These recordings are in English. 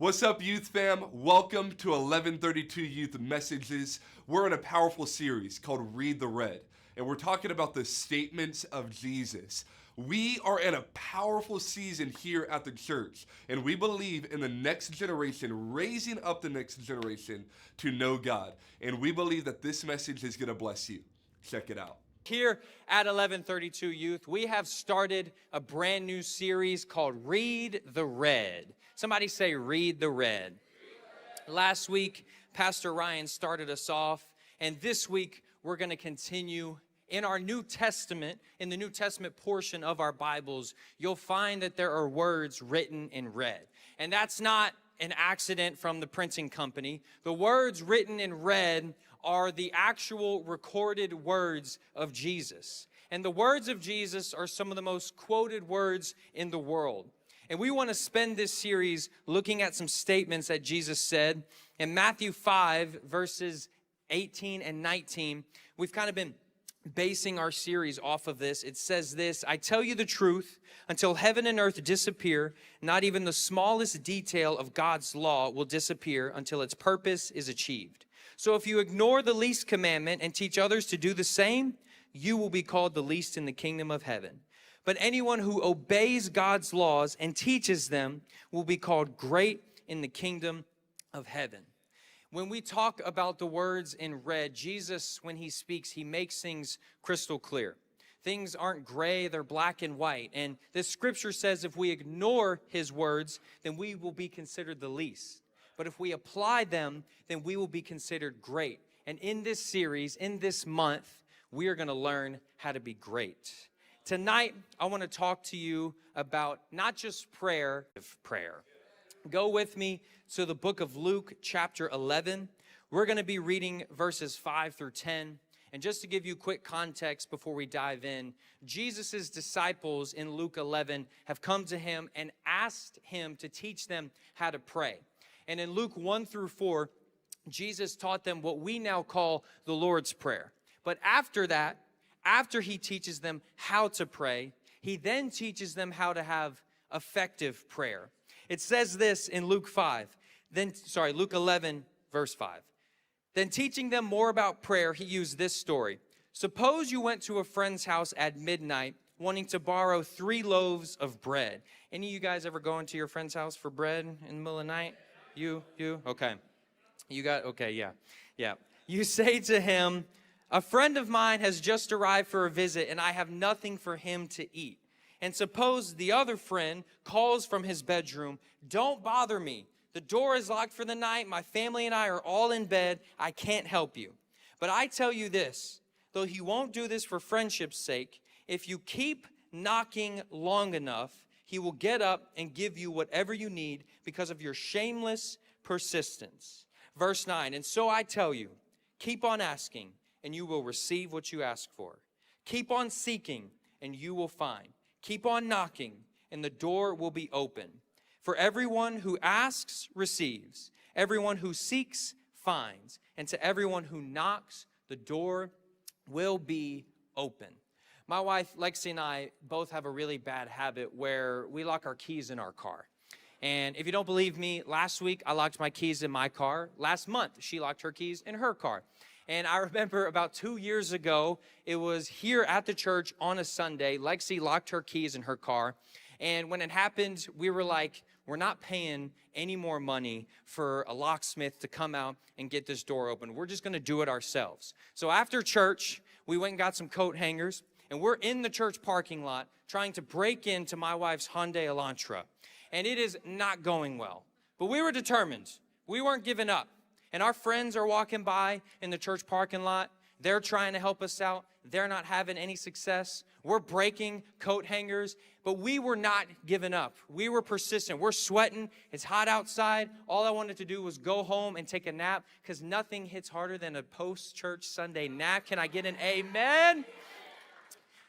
What's up, youth fam? Welcome to 1132 Youth Messages. We're in a powerful series called Read the Red, and we're talking about the statements of Jesus. We are in a powerful season here at the church, and we believe in the next generation, raising up the next generation to know God. And we believe that this message is going to bless you. Check it out. Here at 1132 Youth, we have started a brand new series called Read the Red. Somebody say, Read the Red. Last week, Pastor Ryan started us off, and this week we're going to continue in our New Testament. In the New Testament portion of our Bibles, you'll find that there are words written in red. And that's not an accident from the printing company. The words written in red are the actual recorded words of Jesus. And the words of Jesus are some of the most quoted words in the world. And we want to spend this series looking at some statements that Jesus said. In Matthew 5, verses 18 and 19, we've kind of been basing our series off of this. It says this: I tell you the truth, until heaven and earth disappear, not even the smallest detail of God's law will disappear until its purpose is achieved. So if you ignore the least commandment and teach others to do the same, you will be called the least in the kingdom of heaven. But anyone who obeys God's laws and teaches them will be called great in the kingdom of heaven. When we talk about the words in red, Jesus, when he speaks, he makes things crystal clear. Things aren't gray, they're black and white. And this scripture says if we ignore his words, then we will be considered the least. But if we apply them, then we will be considered great. And in this series, in this month, we are going to learn how to be great. Tonight, I want to talk to you about not just prayer. Go with me to the book of Luke, chapter 11. We're going to be reading verses 5 through 10. And just to give you quick context before we dive in, Jesus' disciples in Luke 11 have come to him and asked him to teach them how to pray. And in Luke 1 through 4, Jesus taught them what we now call the Lord's Prayer. But after that, after he teaches them how to pray, he then teaches them how to have effective prayer. It says this in Luke 11, verse 5. Then teaching them more about prayer, he used this story. Suppose you went to a friend's house at midnight wanting to borrow 3 loaves of bread. Any of you guys ever go into your friend's house for bread in the middle of the night? You? Okay. Yeah. You say to him, a friend of mine has just arrived for a visit, and I have nothing for him to eat. And suppose the other friend calls from his bedroom, don't bother me. The door is locked for the night. My family and I are all in bed. I can't help you. But I tell you this, though he won't do this for friendship's sake, if you keep knocking long enough, he will get up and give you whatever you need because of your shameless persistence. Verse 9, and so I tell you, keep on asking, and you will receive what you ask for. Keep on seeking, and you will find. Keep on knocking, and the door will be open. For everyone who asks receives. Everyone who seeks finds. And to everyone who knocks, the door will be open. My wife, Lexi, and I both have a really bad habit where we lock our keys in our car. And if you don't believe me, last week I locked my keys in my car. Last month, she locked her keys in her car. And I remember about 2 years ago, it was here at the church on a Sunday. Lexi locked her keys in her car. And when it happened, we were like, we're not paying any more money for a locksmith to come out and get this door open. We're just going to do it ourselves. So after church, we went and got some coat hangers. And we're in the church parking lot trying to break into my wife's Hyundai Elantra. And it is not going well. But we were determined. We weren't giving up. And our friends are walking by in the church parking lot. They're trying to help us out. They're not having any success. We're breaking coat hangers, but we were not giving up. We were persistent. We're sweating. It's hot outside. All I wanted to do was go home and take a nap because nothing hits harder than a post-church Sunday nap. Can I get an amen?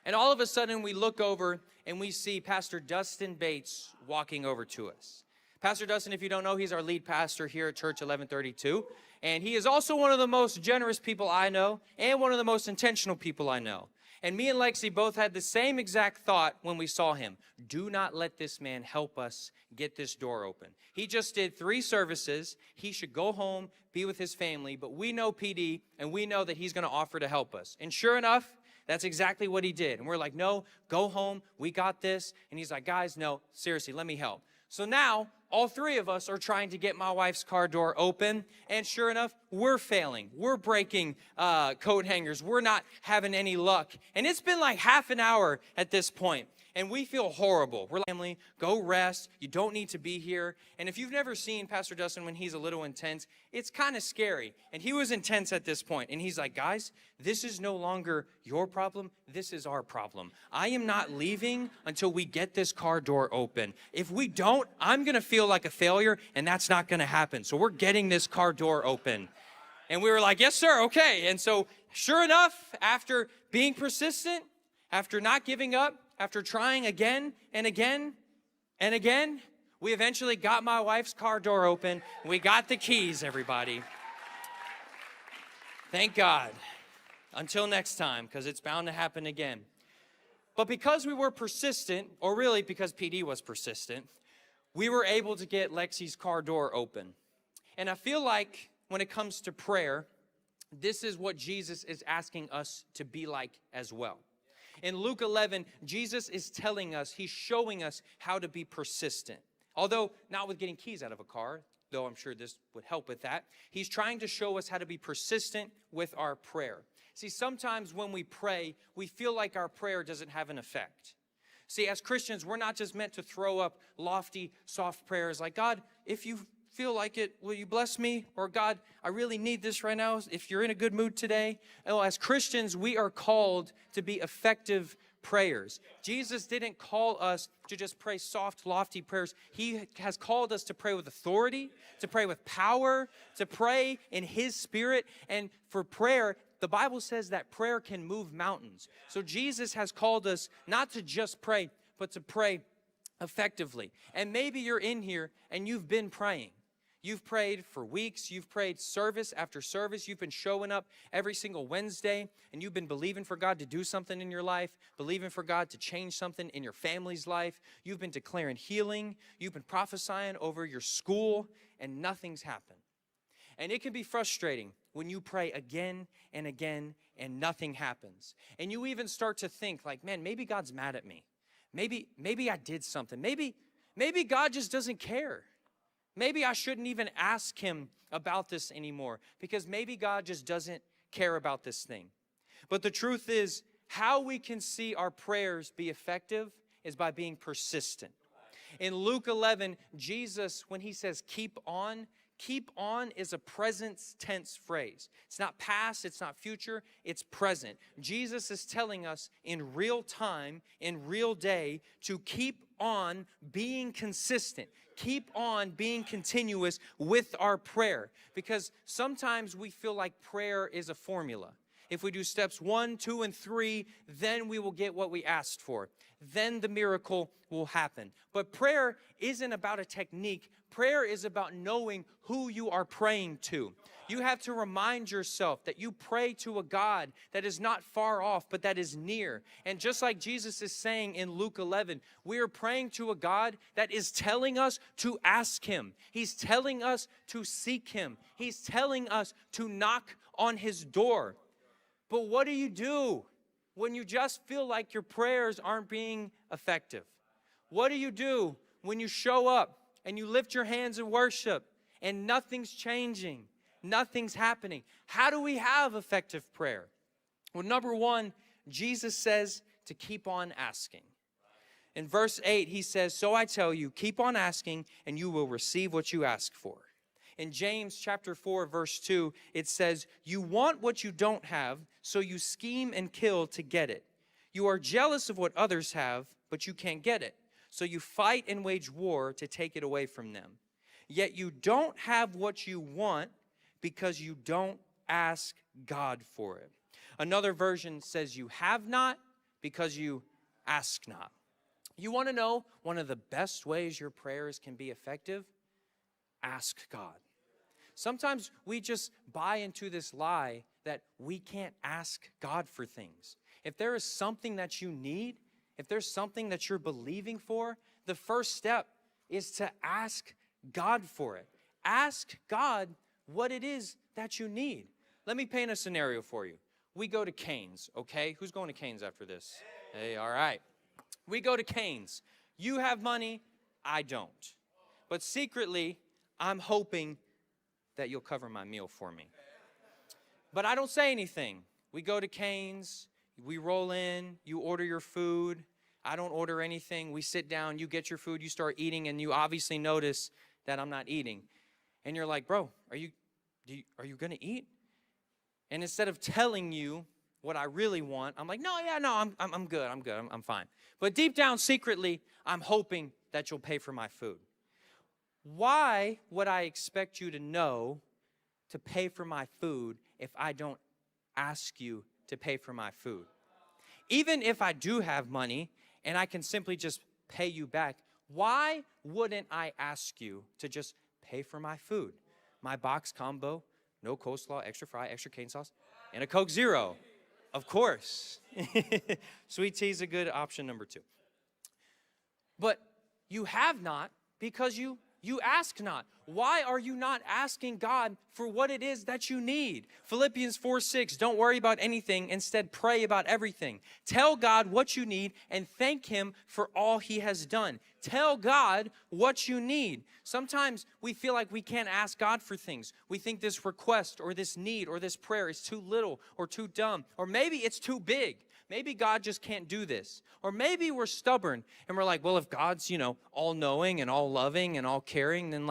And all of a sudden, we look over and we see Pastor Dustin Bates walking over to us. Pastor Dustin, if you don't know, he's our lead pastor here at Church 1132. And he is also one of the most generous people I know and one of the most intentional people I know. And me and Lexi both had the same exact thought when we saw him. Do not let this man help us get this door open. He just did 3 services. He should go home, be with his family. But we know PD, and we know that he's going to offer to help us. And sure enough, that's exactly what he did. And we're like, no, go home. We got this. And he's like, guys, no, seriously, let me help. So now, all 3 of us are trying to get my wife's car door open, and sure enough, we're failing. We're breaking coat hangers. We're not having any luck. And it's been like half an hour at this point, and we feel horrible. We're like, family, go rest. You don't need to be here. And if you've never seen Pastor Dustin when he's a little intense, it's kind of scary. And he was intense at this point, and he's like, guys, this is no longer your problem. This is our problem. I am not leaving until we get this car door open. If we don't, I'm going to feel like a failure, and that's not going to happen. So we're getting this car door open. And we were like, yes, sir, okay. And so sure enough, after being persistent, after not giving up, after trying again and again and again, we eventually got my wife's car door open. We got the keys, everybody. Thank God. Until next time, because it's bound to happen again. But because we were persistent, or really because PD was persistent, we were able to get Lexi's car door open. And I feel like when it comes to prayer, this is what Jesus is asking us to be like as well. In Luke 11, Jesus is telling us, he's showing us how to be persistent. Although not with getting keys out of a car, though I'm sure this would help with that. He's trying to show us how to be persistent with our prayer. See, sometimes when we pray, we feel like our prayer doesn't have an effect. See, as Christians, we're not just meant to throw up lofty, soft prayers like, God, if you feel like it, will you bless me? Or God, I really need this right now. If you're in a good mood today. No, as Christians, we are called to be effective prayers. Jesus didn't call us to just pray soft, lofty prayers. He has called us to pray with authority, to pray with power, to pray in His Spirit. And for prayer, the Bible says that prayer can move mountains. So Jesus has called us not to just pray, but to pray effectively. And maybe you're in here and you've been praying. You've prayed for weeks. You've prayed service after service. You've been showing up every single Wednesday, and you've been believing for God to do something in your life, believing for God to change something in your family's life. You've been declaring healing. You've been prophesying over your school, and nothing's happened. And it can be frustrating when you pray again and again, and nothing happens. And you even start to think like, man, maybe God's mad at me. Maybe I did something. Maybe God just doesn't care. Maybe I shouldn't even ask Him about this anymore because maybe God just doesn't care about this thing. But the truth is, how we can see our prayers be effective is by being persistent. In Luke 11, Jesus, when He says keep on is a present tense phrase. It's not past, it's not future, it's present. Jesus is telling us in real time, in real day, to keep on being consistent. Keep on being continuous with our prayer. Because sometimes we feel like prayer is a formula. If we do steps 1, 2, and 3, then we will get what we asked for. Then the miracle will happen. But prayer isn't about a technique. Prayer is about knowing who you are praying to. You have to remind yourself that you pray to a God that is not far off, but that is near. And just like Jesus is saying in Luke 11, we are praying to a God that is telling us to ask Him. He's telling us to seek Him. He's telling us to knock on His door. But what do when you just feel like your prayers aren't being effective? What do you do when you show up and you lift your hands in worship and nothing's changing? Nothing's happening. How do we have effective prayer? Well, number 1, Jesus says to keep on asking. In verse 8, He says, so I tell you, keep on asking and you will receive what you ask for. In James chapter 4, verse 2, it says, you want what you don't have, so you scheme and kill to get it. You are jealous of what others have, but you can't get it. So you fight and wage war to take it away from them. Yet you don't have what you want because you don't ask God for it. Another version says you have not because you ask not. You want to know one of the best ways your prayers can be effective? Ask God. Sometimes we just buy into this lie that we can't ask God for things. If there is something that you need, if there's something that you're believing for, the first step is to ask God for it. Ask God what it is that you need. Let me paint a scenario for you. We go to Cane's, okay? Who's going to Cane's after this? Hey, all right. We go to Cane's. You have money, I don't. But secretly, I'm hoping that you'll cover my meal for me. But I don't say anything. We go to Cane's, we roll in, you order your food. I don't order anything. We sit down, you get your food, you start eating, and you obviously notice that I'm not eating. And you're like, bro, are you going to eat? And instead of telling you what I really want, I'm like, no, I'm good, I'm fine. But deep down, secretly, I'm hoping that you'll pay for my food. Why would I expect you to know to pay for my food if I don't ask you to pay for my food? Even if I do have money and I can simply just pay you back, why wouldn't I ask you to just pay for my food? My box combo, no coleslaw, extra fry, extra cane sauce, and a Coke Zero. Of course. Sweet tea is a good option number 2. But you have not because you ask not. Why are you not asking God for what it is that you need? Philippians 4:6, don't worry about anything. Instead, pray about everything. Tell God what you need and thank Him for all He has done. Tell God what you need. Sometimes we feel like we can't ask God for things. We think this request or this need or this prayer is too little or too dumb, or maybe it's too big. Maybe God just can't do this. Or maybe we're stubborn and we're like, well, if God's, all-knowing and all-loving and all-caring, then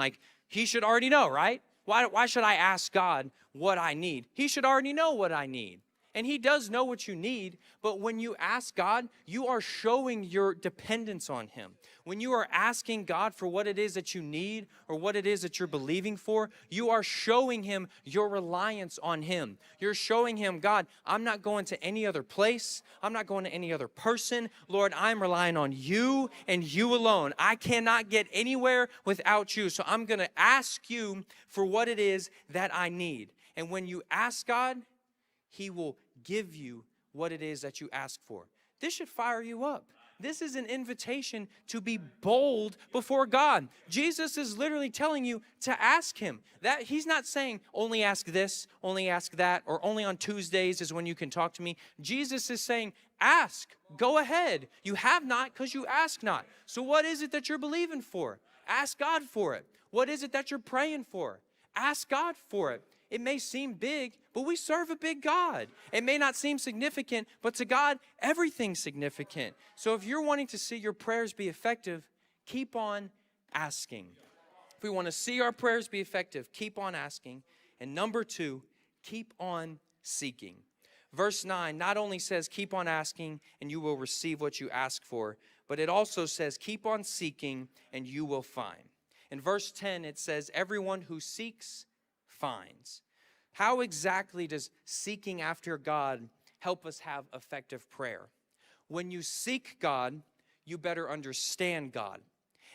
He should already know, right? Why should I ask God what I need? He should already know what I need. And He does know what you need, but when you ask God, you are showing your dependence on Him. When you are asking God for what it is that you need or what it is that you're believing for, you are showing Him your reliance on Him. You're showing Him, God, I'm not going to any other place. I'm not going to any other person. Lord, I'm relying on You and You alone. I cannot get anywhere without You, so I'm going to ask You for what it is that I need. And when you ask God, He will give you what it is that you ask for. This should fire you up. This is an invitation to be bold before God. Jesus is literally telling you to ask Him. That He's not saying only ask this, only ask that, or only on Tuesdays is when you can talk to me. Jesus is saying, ask, go ahead. You have not because you ask not. So what is it that you're believing for? Ask God for it. What is it that you're praying for? Ask God for it. It may seem big, but we serve a big God. It may not seem significant, but to God, everything's significant. So if you're wanting to see your prayers be effective, keep on asking. If we want to see our prayers be effective, keep on asking. And number 2, keep on seeking. Verse 9 not only says keep on asking and you will receive what you ask for, but it also says keep on seeking and you will find. In verse 10, it says everyone who seeks finds. How exactly does seeking after God help us have effective prayer? When you seek God, you better understand God.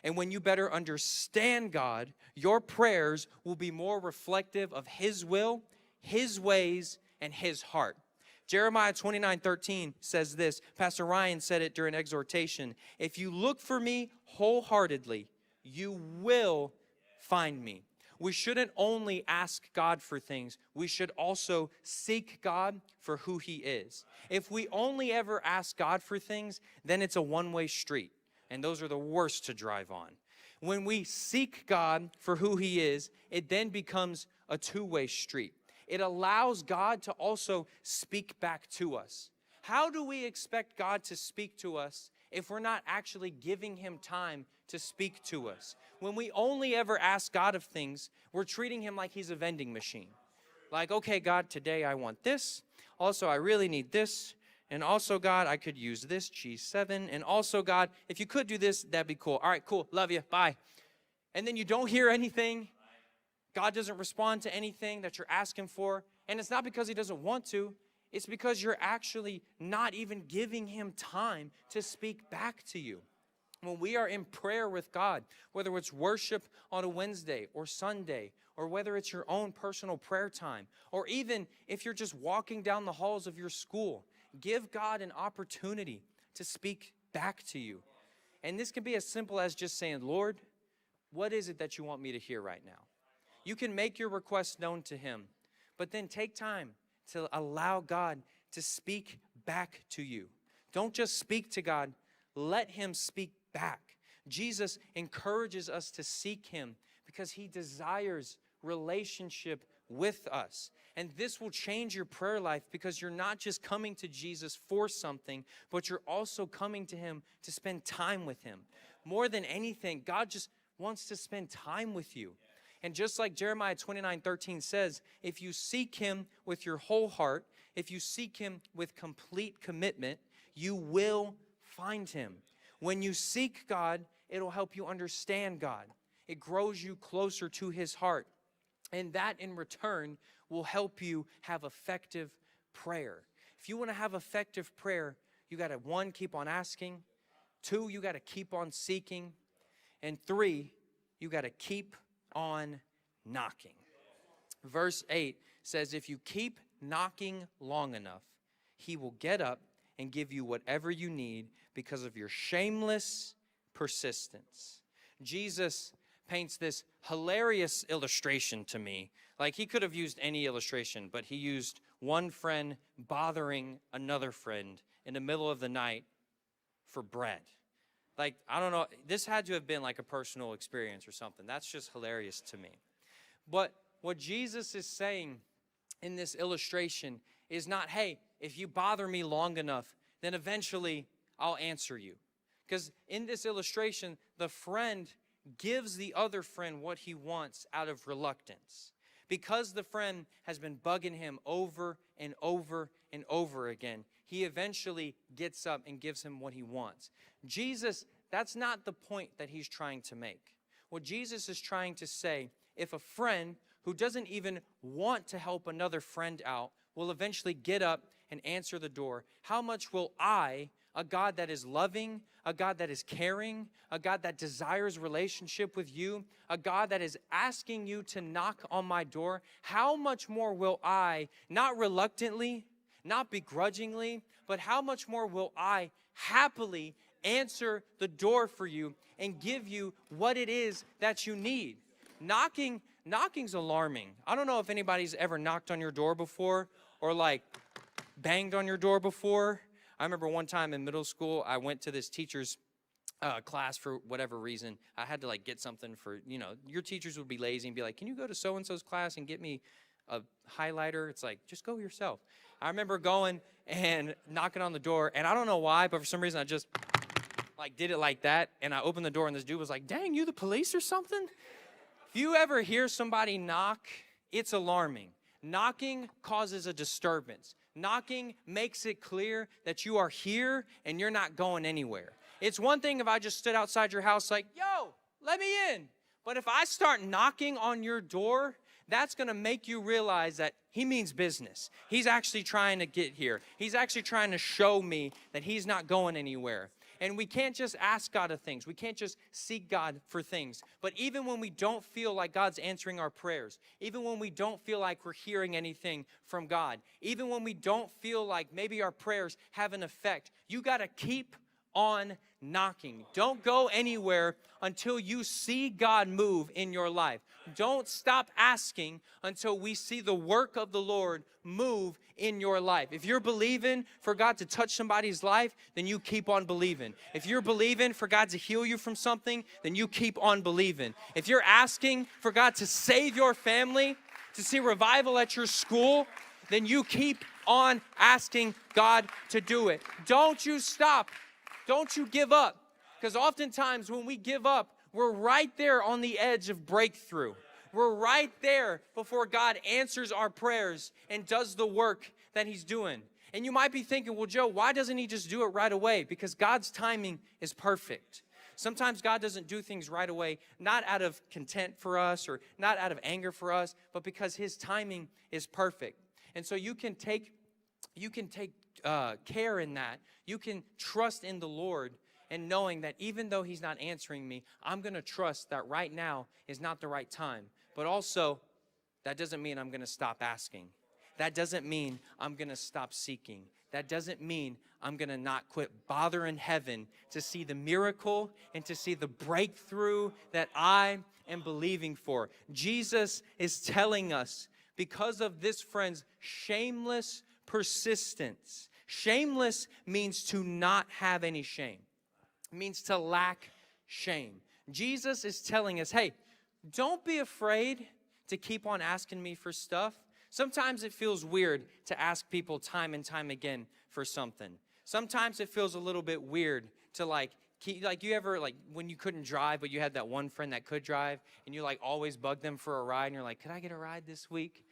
And when you better understand God, your prayers will be more reflective of His will, His ways, and His heart. Jeremiah 29:13 says this. Pastor Ryan said it during exhortation. If you look for me wholeheartedly, you will find me. We shouldn't only ask God for things. We should also seek God for who He is. If we only ever ask God for things, then it's a one-way street. And those are the worst to drive on. When we seek God for who He is, it then becomes a two-way street. It allows God to also speak back to us. How do we expect God to speak to us if we're not actually giving Him time to speak to us? When we only ever ask God of things, we're treating Him like He's a vending machine. Like, okay, God, today I want this. Also, I really need this. And also, God, I could use this, cheese 7. And also, God, if you could do this, that'd be cool. All right, cool, love you, bye. And then you don't hear anything. God doesn't respond to anything that you're asking for. And it's not because He doesn't want to. It's because you're actually not even giving Him time to speak back to you. When we are in prayer with God, whether it's worship on a Wednesday or Sunday, or whether it's your own personal prayer time, or even if you're just walking down the halls of your school Give God an opportunity to speak back to you. And this can be as simple as just saying, Lord, what is it that you want me to hear right now? You can make your request known to him, but then take time to allow God to speak back to you. Don't just speak to God, let him speak back. Jesus encourages us to seek him because he desires relationship with us. And this will change your prayer life because you're not just coming to Jesus for something, but you're also coming to him to spend time with him. More than anything, God just wants to spend time with you. And just like Jeremiah 29:13 says, if you seek him with your whole heart, if you seek him with complete commitment, you will find him. When you seek God, it'll help you understand God. It grows you closer to his heart. And that in return will help you have effective prayer. If you want to have effective prayer, you got to, 1, keep on asking. 2, you got to keep on seeking. And 3, you got to keep on knocking. Verse 8 says, if you keep knocking long enough, he will get up and give you whatever you need because of your shameless persistence. Jesus paints this hilarious illustration to me. Like, he could have used any illustration, but he used one friend bothering another friend in the middle of the night for bread. Like, I don't know, this had to have been like a personal experience or something. That's just hilarious to me. But what Jesus is saying in this illustration is not, hey, if you bother me long enough, then eventually I'll answer you. Because in this illustration, the friend gives the other friend what he wants out of reluctance. Because the friend has been bugging him over and over and over again, he eventually gets up and gives him what he wants. Jesus, that's not the point that he's trying to make. What Jesus is trying to say, if a friend who doesn't even want to help another friend out will eventually get up and answer the door, how much will I, a God that is loving, a God that is caring, a God that desires relationship with you, a God that is asking you to knock on my door, how much more will I, not reluctantly, not begrudgingly, but how much more will I happily answer the door for you and give you what it is that you need? Knocking's alarming. I don't know if anybody's ever knocked on your door before or like banged on your door before. I remember one time in middle school, I went to this teacher's class for whatever reason. I had to like get something for, your teachers would be lazy and be like, can you go to so-and-so's class and get me a highlighter? It's like, just go yourself. I remember going and knocking on the door, and I don't know why, but for some reason I just like did it like that, and I opened the door, and this dude was like, dang, you the police or something? If you ever hear somebody knock, it's alarming. Knocking causes a disturbance. Knocking makes it clear that you are here and you're not going anywhere. It's one thing if I just stood outside your house like, yo, let me in. But if I start knocking on your door, that's going to make you realize that he means business. He's actually trying to get here. He's actually trying to show me that he's not going anywhere. And we can't just ask God of things. We can't just seek God for things. But even when we don't feel like God's answering our prayers, even when we don't feel like we're hearing anything from God, even when we don't feel like maybe our prayers have an effect, you got to keep on knocking. Don't go anywhere until you see God move in your life. Don't stop asking until we see the work of the Lord move in your life. If you're believing for God to touch somebody's life, then you keep on believing. If you're believing for God to heal you from something, then you keep on believing. If you're asking for God to save your family, to see revival at your school, then you keep on asking God to do it. Don't you stop. Don't you give up. Because oftentimes when we give up, we're right there on the edge of breakthrough. We're right there before God answers our prayers and does the work that he's doing. And you might be thinking, well, Joe, why doesn't he just do it right away? Because God's timing is perfect. Sometimes God doesn't do things right away, not out of contempt for us or not out of anger for us, but because his timing is perfect. And so you can take care in that. You can trust in the Lord and knowing that even though he's not answering me, I'm going to trust that right now is not the right time. But also, that doesn't mean I'm going to stop asking. that doesn't mean I'm going to stop seeking. That doesn't mean I'm going to not quit bothering heaven to see the miracle and to see the breakthrough that I am believing for. Jesus is telling us, because of this friend's shameless persistence. Shameless means to not have any shame. It means to lack shame. Jesus is telling us, hey, don't be afraid to keep on asking me for stuff. Sometimes it feels weird to ask people time and time again for something. Sometimes it feels a little bit weird to you ever, when you couldn't drive, but you had that one friend that could drive, and you always bug them for a ride, and you're like, could I get a ride this week?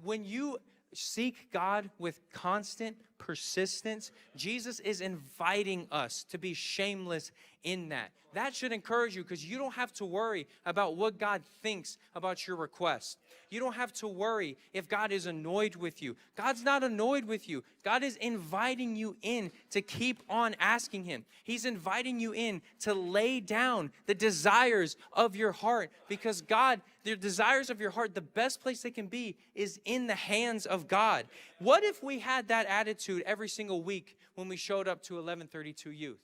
When you seek God with constant persistence, Jesus is inviting us to be shameless in that. That should encourage you, because you don't have to worry about what God thinks about your request. You don't have to worry if God is annoyed with you. God's not annoyed with you. God is inviting you in to keep on asking Him. He's inviting you in to lay down the desires of your heart, because God, the desires of your heart, the best place they can be is in the hands of God. What if we had that attitude every single week when we showed up to 1132 Youth?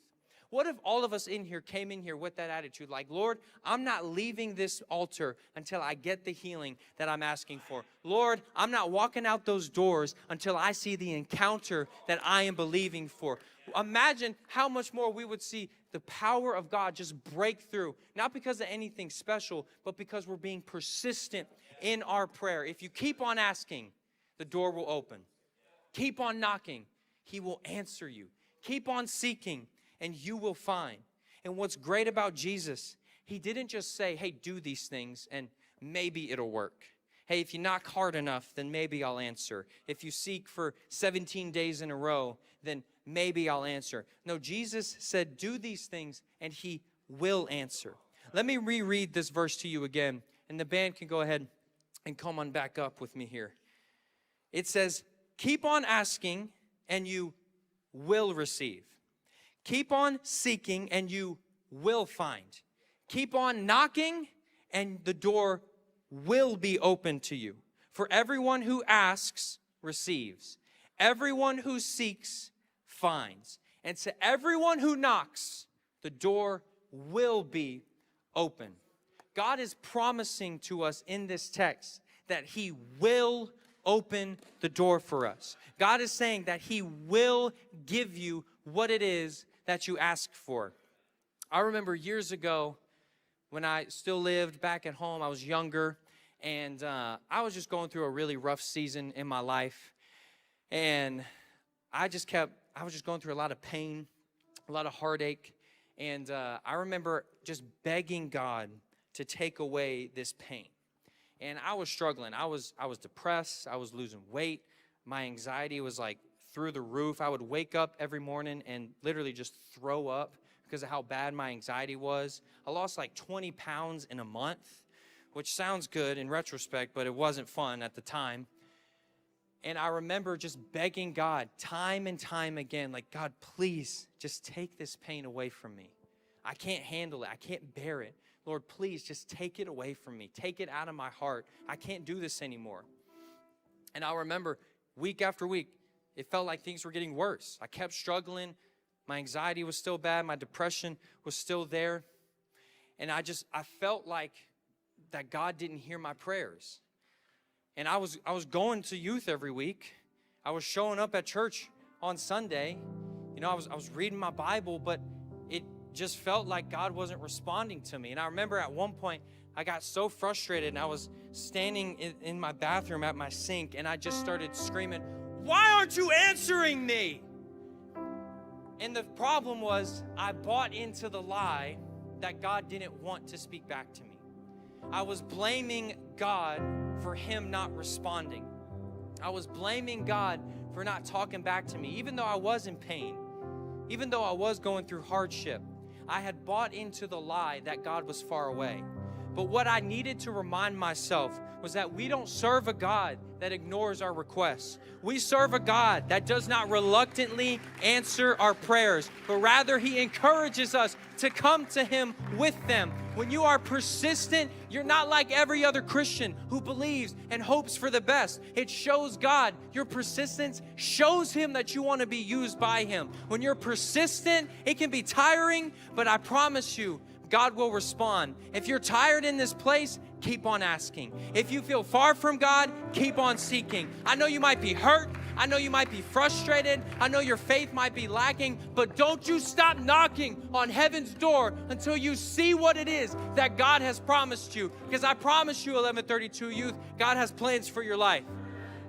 What if all of us in here came in here with that attitude, like, Lord, I'm not leaving this altar until I get the healing that I'm asking for. Lord, I'm not walking out those doors until I see the encounter that I am believing for. Imagine how much more we would see the power of God just break through, not because of anything special, but because we're being persistent in our prayer. If you keep on asking, the door will open. Keep on knocking, He will answer you. Keep on seeking, and you will find. And what's great about Jesus, He didn't just say, hey, do these things and maybe it'll work. Hey, if you knock hard enough, then maybe I'll answer. If you seek for 17 days in a row, then maybe I'll answer. No, Jesus said, do these things and He will answer. Let me reread this verse to you again, and the band can go ahead and come on back up with me here. It says, keep on asking and you will receive. Keep on seeking and you will find. Keep on knocking and the door will be open to you. For everyone who asks receives. Everyone who seeks finds. And to everyone who knocks, the door will be open. God is promising to us in this text that He will open the door for us. God is saying that He will give you what it is that you ask for. I remember years ago when I still lived back at home, I was younger, and I was just going through a really rough season in my life. And I was just going through a lot of pain, a lot of heartache. And I remember just begging God to take away this pain. And I was struggling. I was depressed. I was losing weight. My anxiety was through the roof. I would wake up every morning and literally just throw up because of how bad my anxiety was. I lost 20 pounds in a month, which sounds good in retrospect, but it wasn't fun at the time. And I remember just begging God time and time again, God, please just take this pain away from me. I can't handle it. I can't bear it. Lord, please just take it away from me. Take it out of my heart. I can't do this anymore. And I remember week after week, it felt like things were getting worse. I kept struggling. My anxiety was still bad. My depression was still there. And I felt like that God didn't hear my prayers. And I was going to youth every week. I was showing up at church on Sunday. I was reading my Bible, but it just felt like God wasn't responding to me. And I remember at one point, I got so frustrated, and I was standing in my bathroom at my sink, and I just started screaming, why aren't you answering me? And the problem was I bought into the lie that God didn't want to speak back to me. I was blaming God for Him not responding. I was blaming God for not talking back to me. Even though I was in pain, even though I was going through hardship, I had bought into the lie that God was far away. But what I needed to remind myself was that we don't serve a God that ignores our requests. We serve a God that does not reluctantly answer our prayers, but rather He encourages us to come to Him with them, When you are persistent, you're not like every other Christian who believes and hopes for the best. It shows God. Your persistence shows Him that you want to be used by Him. When you're persistent, it can be tiring, but I promise you, God will respond. If you're tired in this place, keep on asking. If you feel far from God, keep on seeking. I know you might be hurt. I know you might be frustrated. I know your faith might be lacking, but don't you stop knocking on heaven's door until you see what it is that God has promised you. Because I promise you, 1132 youth, God has plans for your life.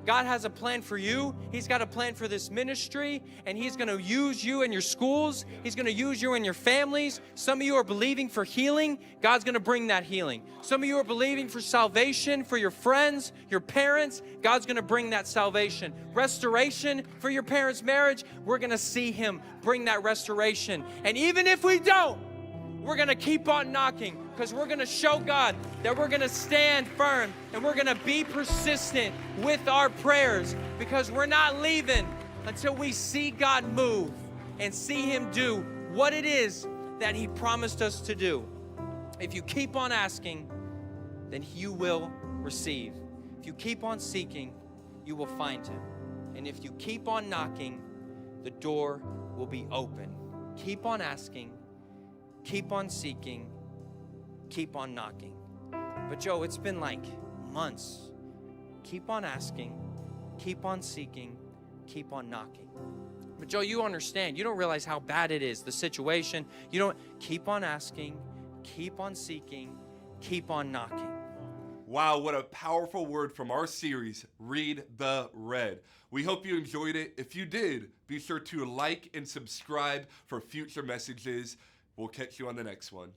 God has a plan for you. He's got a plan for this ministry, and He's going to use you in your schools. He's going to use you in your families. Some of you are believing for healing. God's going to bring that healing. Some of you are believing for salvation for your friends, your parents. God's going to bring that salvation. Restoration for your parents' marriage. We're going to see Him bring that restoration. And even if we don't, we're going to keep on knocking, because we're going to show God that we're going to stand firm and we're going to be persistent with our prayers, because we're not leaving until we see God move and see Him do what it is that He promised us to do. If you keep on asking, then you will receive. If you keep on seeking, you will find Him. And if you keep on knocking, the door will be open. Keep on asking, keep on seeking, keep on knocking. But Joe, it's been like months. Keep on asking, keep on seeking, keep on knocking. But Joe, you understand. You don't realize how bad it is, the situation. You don't. Keep on asking, keep on seeking, keep on knocking. Wow, what a powerful word from our series, Read the Red. We hope you enjoyed it. If you did, be sure to like and subscribe for future messages. We'll catch you on the next one.